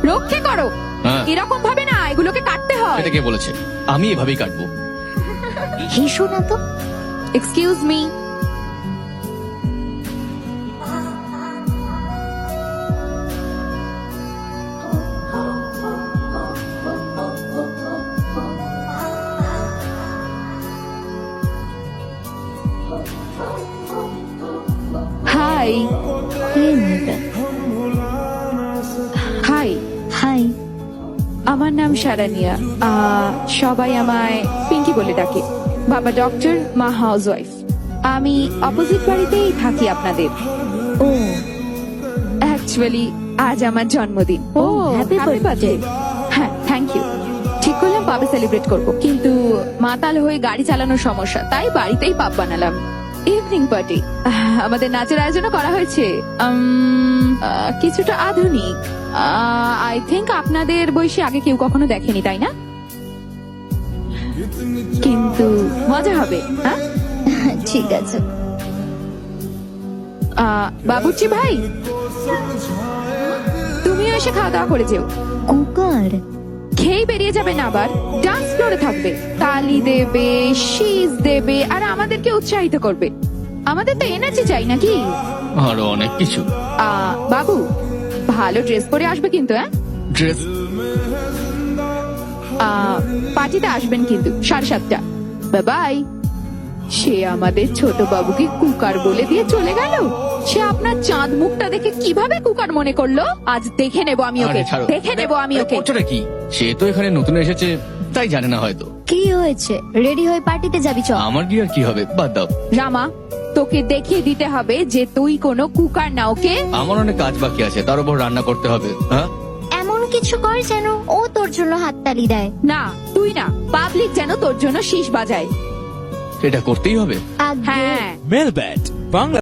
রক্ষে করো। এরকম ভাবে না, এগুলোকে কাটতে হয়। এটা কে বলেছে? আমি এভাবেই কাটবো। হেসো না তো। Excuse me. Hi. Hi. Hi. আমার নাম শারানিয়া। সবাই আমায় পিঙ্কি বলে ডাকে। বাবা ডক্টর, মা হাউসওয়াইফ। আমি অপোজিট বাড়িতেই থাকি আপনাদের। ও অ্যাকচুয়ালি আজ আমার জন্মদিন। ও, happy birthday. হ্যাঁ, থ্যাংক ইউ। ঠিক করলাম পাবে সেলিব্রেট করব, কিন্তু মাতাল হয়ে গাড়ি চালানোর সমস্যা, তাই বাড়িতেই পাব বানালাম। ইভিনিং পার্টি, আমাদের নাচের আয়োজনও করা হয়েছে। কিছুটা আধুনিক। আই থিংক আপনাদের বয়সী আগে কেউ কখনো দেখেনি, তাই না? কিন্তু মজা হবে। হ্যাঁ, ঠিক আছে। বাবুর্চি ভাই, তুমিও এসে খাওয়া দাওয়া করে যেও। কুকার খেয়ে বেরিয়ে যাবে না, আবার ডান্স ফ্লোরে থাকবে, তালি দেবে, শীষ দেবে, আর আমাদেরকে উৎসাহিত করবে। আমাদের তো এনার্জি চাই নাকি? আরো অনেক কিছু। বাবু, ভালো ড্রেস পরে আসবে কিন্তু। হ্যাঁ, ড্রেস? পার্টিতে আসবেন কিন্তু 7:30। বাই। সে আমাদের ছোট বাবুকে কুকার বলে দিয়ে চলে গেল। সে আপনার চাঁদ মুখটা দেখে কিভাবে কুকার মনে করলো? আজ দেখে নেবো আমি ওকে, আরে ছাড়ো। দেখে নেবো আমি ওকে। করছোটা কি? সে তো এখানে নতুন এসেছে, তাই জানে না হয়তো। কি হয়েছে? রেডি হয়ে পার্টিতে যাবি চ। আমার কি আর কি হবে, বাদ দাও। রামা, তোকে দেখিয়ে দিতে হবে যে তুই কোনো কুকার না, ওকে? আমার অনেক কাজ বাকি আছে, তার উপর রান্না করতে হবে। হ্যাঁ, এমন কিছু কর যেন ও তোর জন্য হাততালি দেয়। না, তুই না, পাবলিক যেন তোর জন্য শীষ বাজায়। এটা করতেই হবে। আগে হ্যাঁ। মেলব্যাট বাংলা